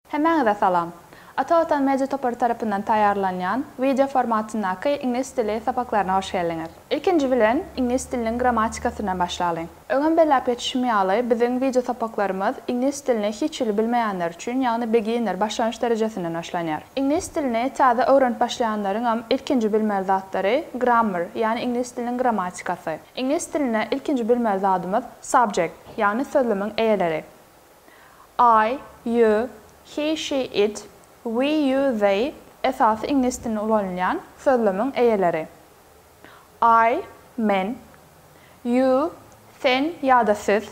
Hemen salam. Ata-Vatan Media Topları tarafından tayarlanan video formatındaki İngiliz dili sapaklarına hoş geldiniz. İkinci bilen İngiliz dilinin gramatikasından başlayalım. Öňem belläp ýetişmeýäli bizim video sapaklarımız İngiliz dilini hiç bilmeýänler üçin, ýagny beginner başlanýyş derejesinden başlanýar. İngiliz dilini täze öwrenip başlaýanlaryň ilkinji bilmeli zatlary grammar, ýani İngiliz dilinin gramatikasy. İngiliz diline ilkinji bilmeli zatymyz subject, ýani sözlemiň eýeleri. I, you, he, she, it, we, you, they esasy İngiliz dilinde ulanýan sözlemiň eýeleri. I, men, you, sen ýa-da siz,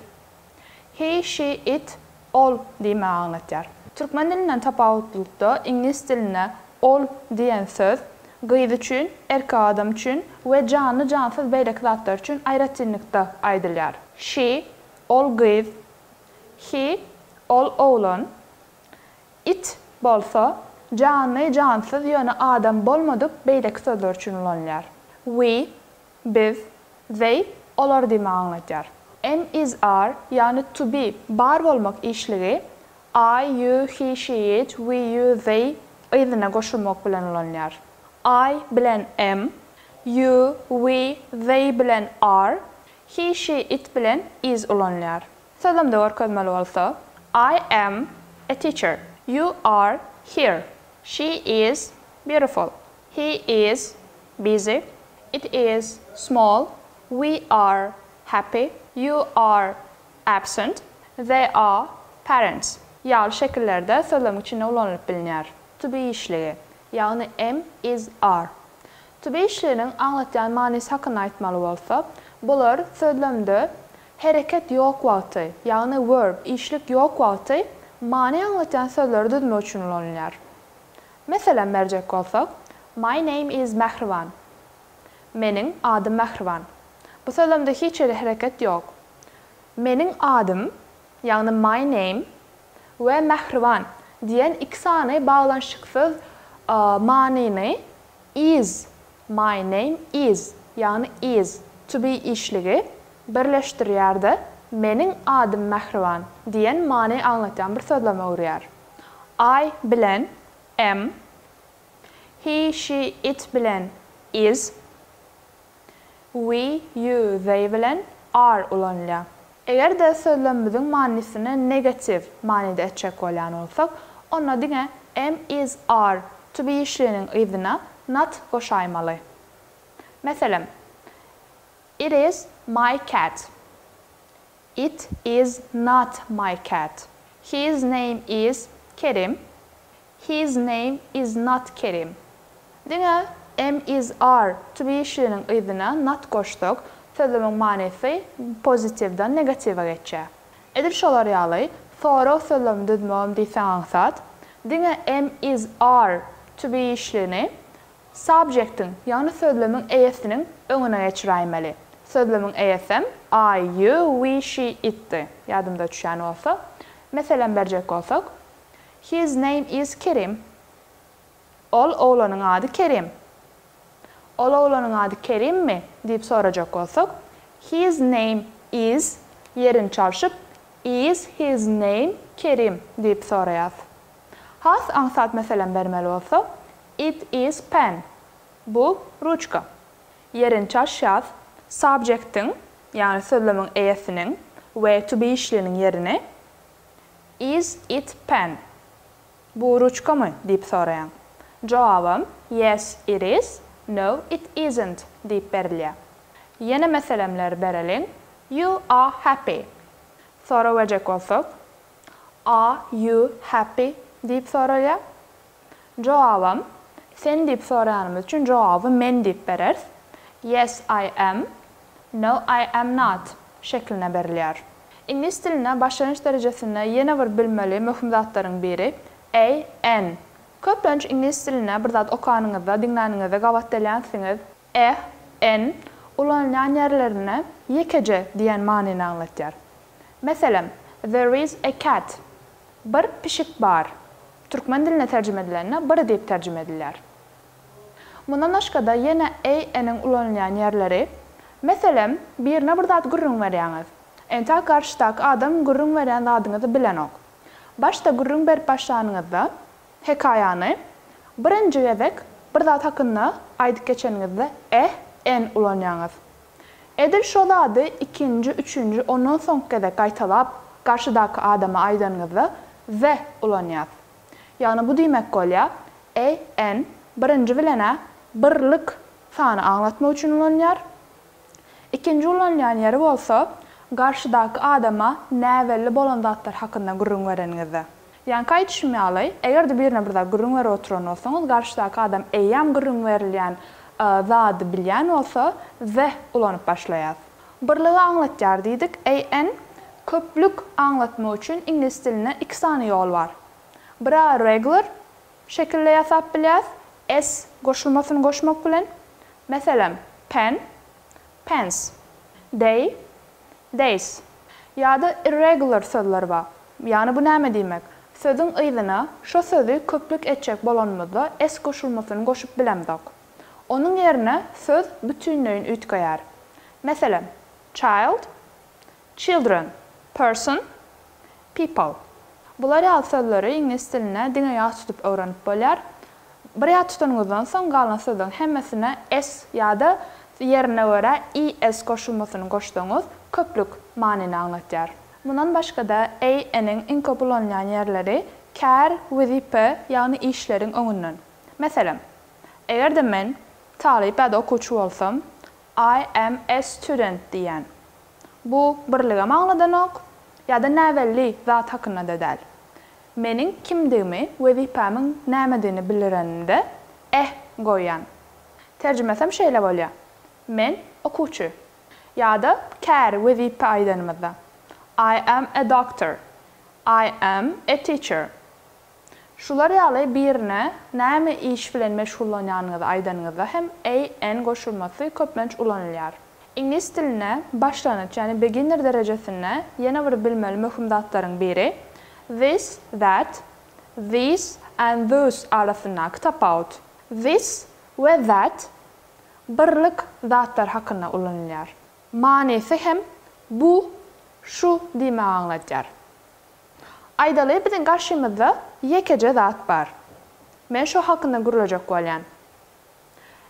he, she, it, ol diýme aňlatýar. Türkmen dilinden tapawutlukda İngiliz diline ol diýen söz gyz üçin, erkek adam üçin we canly cansız beýleki zatlar üçin aýratynlykda aýdylýar. She, ol gyz, he, ol oglan, it bolsa canly cansız ýöne adam bolmadyk beýleki sözler üçin ulanýar. We, biz, they, olar diýme aňlatýar. Am, is, are, ýani to be, bar bolmak işligi I, you, he, she, it, we, you, they yzyna goşulmak bilen ulanýar. I bilen am, you, we, they bilen are, he, she, it bilen is ulanýar. Sözlemde görkezmeli bolsa, I am a teacher. You are here. She is beautiful. He is busy. It is small. We are happy. You are absent. They are parents. Ýaly şekillerde sözlem içinde ulanıp bilinýär. To be işligi, ýagny am, is, are. To be işliginiň aňlatýan manysy hakynda aýtmaly bolsak, bular sözlemde hereket ýok wagty, ýagny verb, işlik ýok wagty many aňlatýan sözleri düzmek üçin ulanýar. Meselem berjek bolsak, my name is Mehriban. Meniň adym Mehriban. Bu sözlemde hiç hereket ýok. Meniň adym, ýagny my name we Mehriban diýen iki sany baglanşyksız manyny is, my name is, ýagny is, to be işligi birleşdirýärdi. Meniň adym Mehriban diýen many aňlatýan bir sözleme urýar. I bilen am, he, she, it bilen is, we, you, they bilen are ulanýar. Eger de sözlemimiziň manysyny negativ manyda etjek bolýan bolsak, onda diňe am, is, are to be işliginiň yzyna not goşaýmaly. Meselem, it is my cat. It is not my cat. His name is Kerim. His name is not Kerim. Diňe am, is, are to be işliginiň yzyna not goşduk. Sözlemiň manysy pozitivdan negativa geçýär. Edil şolar ýaly, sonra sözlemi düzmegim diýsen aňsat, diňe am, is, are to be işligini subjectiň, ýagny sözlemiň eýesiniň öňüne geçiräýmeli. Sözlemiň eýesem I, you, we, she, it'ti. Ýadymda düşýän bolsa, meselem berjek bolsak, his name is Kerim. Ol oglanyň ady Kerim. Ol oglanyň ady Kerim mi diýip sorajak bolsak, his name is yerini çalşyp is his name Kerim diýip soraýas. Has aňsat meselem bermeli bolsa, it is pen. Bu ruçka. Yerini çalşýas subjectiň, ýani sözlemiň eýesiniň we to be işliginiň yerini is it pen. Bu ruçka mı diýip soraýan. Jogabym yes it is, no it isn't diýip berilýär. Ýene meselemler bereliň. You are happy. Sora wejek bolsak, are you happy diýip soralýar. Jogabym sen diýip soraýanymyz üçin jogaby men diýip berers. Yes I am, no I am not şekline berilýär. İngiliz diline başlanýyş derejesinde ýene bir bilmeli möhüm zatlaryň biri a, n. Köplenç İngiliz diline bir zat okanyňyzda, diňlänýäňizde gawatdelýänsiňiz, n ulanýan ýerlerine ýekece diýen manyny aňlatýar. Meselem, there is a cat. Bir pişik bar. Türkmen diline terjime edilenine bir diýip terjime edilýär. Mundan başga da ýene a-nyň ulanýan ýerleri, meselem, birine bir zat gürrüň berýäňiz. Enta karşydaky adam gürrüň berýän zadyňyzy bilen ok. Başta gurrun berip başlanığızda hekayany birinci gezek bir zat hakkında aydıp geçeningizde en ulanýaňyz. Edil şo zady ikinci, üçüncü, ondan soňky gezek gaýtalap garşydaky adama aýdanyňyzda ze ulanýar. Ýagny bu diýmek bolýar, en birinci bilene birlik sany aňlatmak üçin ulanýar. İkinci ulanýan ýeri bolsa, garşydaky adama näwelli bolan zatlar hakynda gurrun bereningizde. Ýani kaý düşünmýärli, egerde birine bir zat gurrun berip oturan bolsaňyz, garşydaky adam eýýam gurrun berilýän zady bilýän bolsa, ze ulanyp başlaýar. Birligi aňlatýar diýdik. En köplük aňlatmak üçin ingliz diline iki sany ýol bar. Biri regular şekilde ýasap bilýär, s goşulmasyny goşmak bilen. Meselem, pen, pens, day, days. Ýa-da irregular sözler bar. Ýani bu näme diýmek? Sözüň ýylyna şo sözü köplük etjek bolanmada s goşulmasyny goşup bilemdik. Onun yerine söz bütünlüğün ütgayar. Meselem, child, children, person, people. Bular ýaly sözleri ingliz diline diňe ýat tutup öwrenip bolýar. Bir ýat tutanyňyzdan soň galan sözüň hemmesine s ýa-da yerine göre es goşulmasyny goşdyňyz köplük manyny aňlatýar. Bundan başga da en'in iň köp ulanýan ýerleri care, wazipe ýagny işleriň öňünden. Meselem, egerde men talip ýa-da okuwçy bolsam, I am a student diýen. Bu birlige maňladan ýa-da näwelli zat hakynda da däl. Meniň kimdigimi, wezipämiň nämedigini bilirende goýan. Terjimesem şeýle bolýar. Men okuwçy. Ýa-da care wezipe aýdanymyzda. I am a doctor. I am a teacher. Şular ýaly birine näme iş bilen meşgullanýanyňyzy aýdanyňyzda hem en goşulmasy köplenç ulanylýar. İngliz diline başlanyç, ýani beginner derejesinde ýene bir bilmeli möhüm zatlaryň biri this, that, these and those arasyndaky tapawut. This we that birlik zatlar hakynda ulanylýar. Manysy hem bu, şu diýme aňlatýar. Aýdaly biziň garşymyzda ýekece zat bar. Men şo hakynda gurulajak bolýan.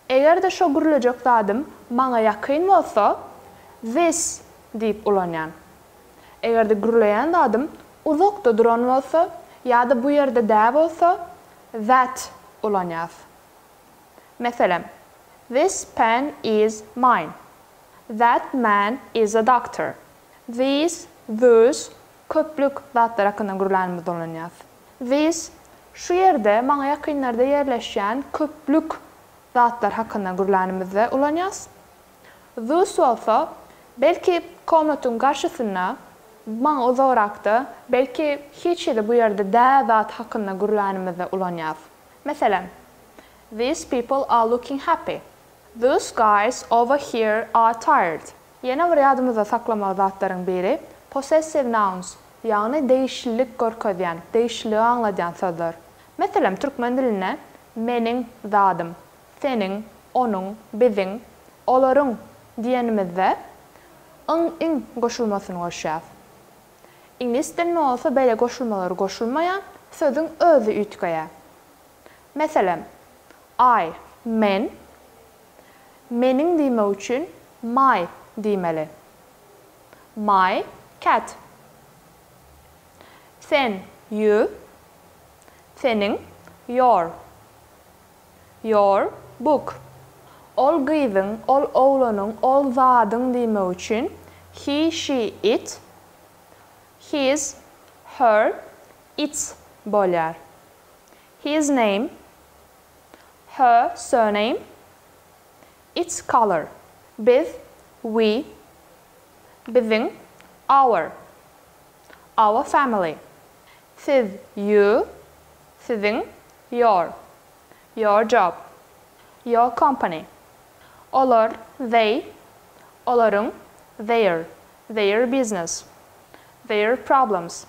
Egerde şo gurulajak zatym maňa ýakyn bolsa, this diýip ulanýan. Egerde gurulaýan zatym uzakda duran bolsa, ýa-da bu ýerde dä bolsa, that ulanýar. Meselem, this pen is mine. That man is a doctor. These, those köplük zatlar hakynda gurulanmaz dolanýar. These şu ýerde maňa ýakynlarda ýerleşýän köplük zatlar hakynda gurulanmazda ulanýar. Those bolsa belki komnatyň garşysyna maňa uzakrakda, belki hiç ýerde bu ýerde dä zat hakynda gurulanmazda ulanýar. Meselem, these people are looking happy. Those guys over here are tired. Ýene bir ýadymyzda saklamak zatlaryň biri possessive nouns, ýagny değişillik görkezýän, değişiligi aňladýan sözler. Meselem, türkmen diline meniň zadym, seniň, onuň, biziň, olaryň diýenimizde in goşulmasyny goşýar. İngliz diline bolsa beýle goşulmalary goşulmaýan, sözüň özü ütgäýär. Meselem, I, men, meniň diýmek üçin my diýmeli. My cat. Sen, you. Seniň, your. Your book. Ol gyzyň, ol oglanyň, ol zadyň diýmek üçin he, she, it. His, her, its bolýar. His name, her surname, its color. Biz, we, biziň, our family. Siz, you, siziň, your job, your company. Olar, they, olaryň, their business, their problems.